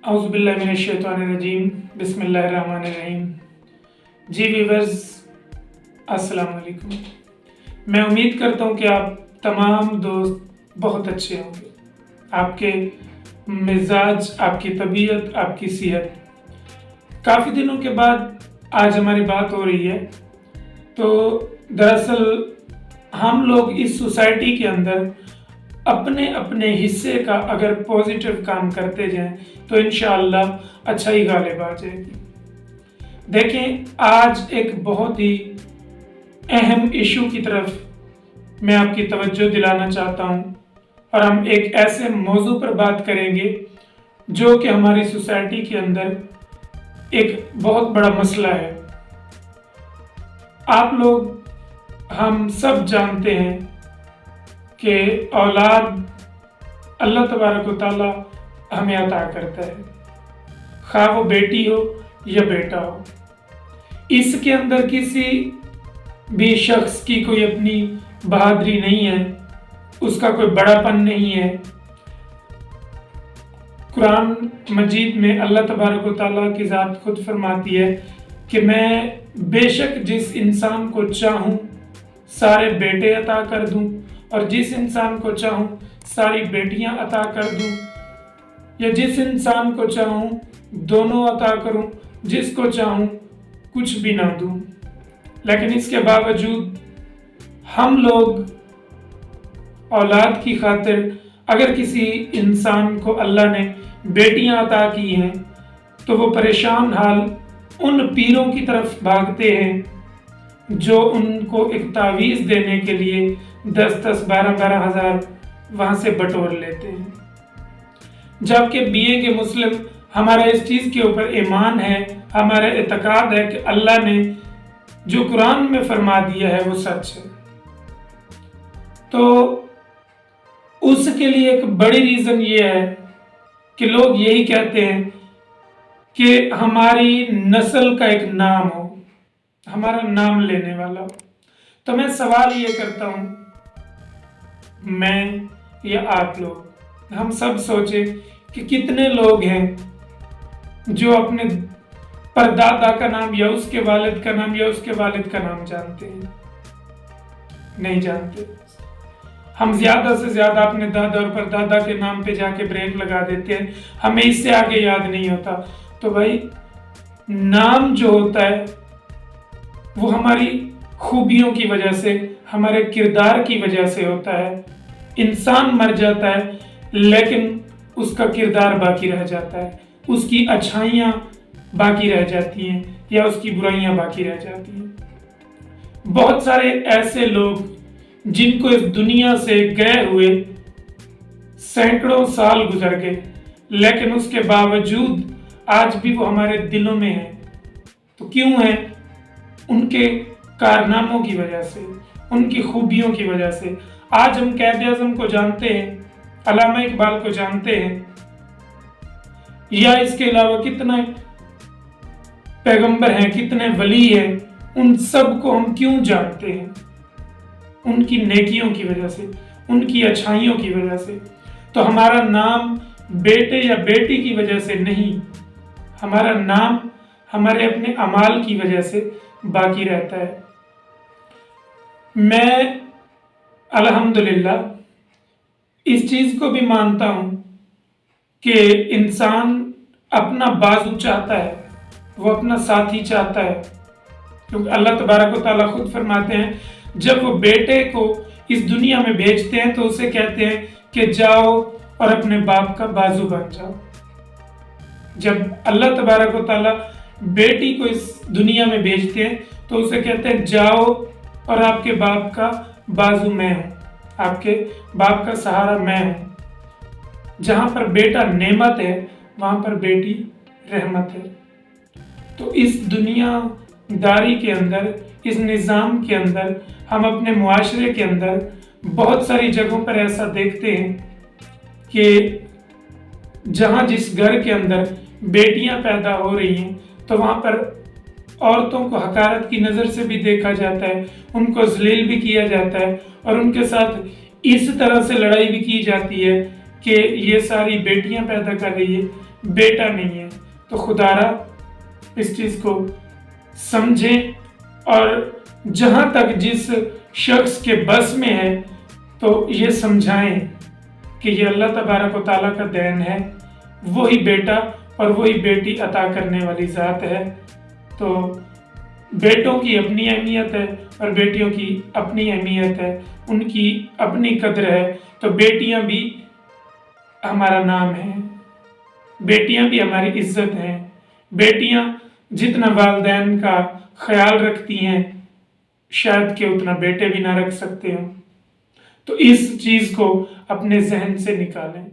औज़ु बिल्लाहि मिनश्शैतानिर्रजीम बिस्मिल्लाहिर्रहमानिर्रहीम। जी व्यूअर्स, अस्सलाम वालेकुम। मैं उम्मीद करता हूँ कि आप तमाम दोस्त बहुत अच्छे होंगे। आपके मिजाज, आपकी तबीयत, आपकी सेहत। काफ़ी दिनों के बाद आज हमारी बात हो रही है। तो दरअसल हम लोग इस सोसाइटी के अंदर अपने अपने हिस्से का अगर पॉजिटिव काम करते जाएं तो इंशाअल्लाह अच्छा ही गालिब आ जाएगी। देखें, आज एक बहुत ही अहम इशू की तरफ मैं आपकी तवज्जो दिलाना चाहता हूं और हम एक ऐसे मौजू पर बात करेंगे जो कि हमारी सोसाइटी के अंदर एक बहुत बड़ा मसला है। आप लोग, हम सब जानते हैं कि औलाद अल्लाह तबारक व तआला हमें अता करता है, खा वो बेटी हो या बेटा हो। इसके अंदर किसी भी शख्स की कोई अपनी बहादुरी नहीं है, उसका कोई बड़ापन नहीं है। कुरान मजीद में अल्लाह तबारक व तआला की ज़ात खुद फरमाती है कि मैं बेशक जिस इंसान को चाहूँ सारे बेटे अता कर दूँ और जिस इंसान को चाहूँ सारी बेटियां अता कर दूं, या जिस इंसान को चाहूँ दोनों अता करूं, जिसको चाहूँ कुछ भी ना दूं। लेकिन इसके बावजूद हम लोग औलाद की खातिर अगर किसी इंसान को अल्लाह ने बेटियां अता की हैं तो वो परेशान हाल उन पीरों की तरफ भागते हैं जो उनको एक तावीज़ देने के लिए 10-10, 12-12 हज़ार वहाँ से बटोर लेते हैं। जबकि बीइंग ए मुस्लिम हमारा इस चीज़ के ऊपर ईमान है, हमारा एतकाद है कि अल्लाह ने जो कुरान में फरमा दिया है वो सच है। तो उसके लिए एक बड़ी रीज़न ये है कि लोग यही कहते हैं कि हमारी नस्ल का एक नाम हो, हमारा नाम लेने वाला हो। तो मैं सवाल ये करता हूँ, मैं या आप लोग, हम सब सोचे कि कितने लोग हैं जो अपने परदादा का नाम या उसके वालिद का नाम या उसके वालिद का नाम जानते हैं? नहीं जानते। हम ज्यादा से ज्यादा अपने दादा और परदादा के नाम पे जाके ब्रेक लगा देते हैं, हमें इससे आगे याद नहीं होता। तो भाई, नाम जो होता है वो हमारी खूबियों की वजह से, हमारे किरदार की वजह से होता है। इंसान मर जाता है लेकिन उसका किरदार बाकी रह जाता है, उसकी अच्छाइयाँ बाकी रह जाती हैं या उसकी बुराइयाँ बाकी रह जाती हैं। बहुत सारे ऐसे लोग जिनको इस दुनिया से गए हुए सैकड़ों साल गुजर गए, लेकिन उसके बावजूद आज भी वो हमारे दिलों में है। तो क्यों है? उनके कारनामों की वजह से, उनकी खूबियों की वजह से। आज हम कैद आज़म को जानते हैं, अल्लामा इकबाल को जानते हैं, या इसके अलावा कितने पैगंबर हैं, कितने वली हैं। उन सब को हम क्यों जानते हैं? उनकी नेकियों की वजह से, उनकी अच्छाइयों की वजह से। तो हमारा नाम बेटे या बेटी की वजह से नहीं, हमारा नाम हमारे अपने अमाल की वजह से बाकी रहता है। मैं अल्हम्दुलिल्लाह इस चीज़ को भी मानता हूँ कि इंसान अपना बाजू चाहता है, वो अपना साथी चाहता है, क्योंकि अल्लाह तबारक व तआला खुद फरमाते हैं जब वो बेटे को इस दुनिया में भेजते हैं तो उसे कहते हैं कि जाओ और अपने बाप का बाजू बन जाओ। जब अल्लाह तबारक व तआला बेटी को इस दुनिया में भेजते हैं तो उसे कहते हैं जाओ और आपके बाप का बाजू मैं हूँ, आपके बाप का सहारा मैं हूँ। जहाँ पर बेटा नेमत है वहाँ पर बेटी रहमत है। तो इस दुनियादारी के अंदर, इस निज़ाम के अंदर, हम अपने मुआशरे के अंदर बहुत सारी जगहों पर ऐसा देखते हैं कि जहाँ जिस घर के अंदर बेटियां पैदा हो रही हैं तो वहाँ पर औरतों को हकारत की नज़र से भी देखा जाता है, उनको जलील भी किया जाता है और उनके साथ इस तरह से लड़ाई भी की जाती है کہ یہ ساری بیٹیاں پیدا کر رہی ہے، بیٹا نہیں ہے۔ تو خدارا اس چیز کو سمجھیں، اور جہاں تک جس شخص کے بس میں ہے تو یہ سمجھائیں کہ یہ اللہ تبارک و تعالیٰ کا دین ہے، وہی بیٹا اور وہی بیٹی عطا کرنے والی ذات ہے۔ تو بیٹوں کی اپنی اہمیت ہے اور بیٹیوں کی اپنی اہمیت ہے، ان کی اپنی قدر ہے۔ تو بیٹیاں بھی ہمارا نام ہے، بیٹیاں بھی ہماری عزت ہیں۔ بیٹیاں جتنا والدین کا خیال رکھتی ہیں شاید کہ اتنا بیٹے بھی نہ رکھ سکتے ہوں۔ تو اس چیز کو اپنے ذہن سے نکالیں۔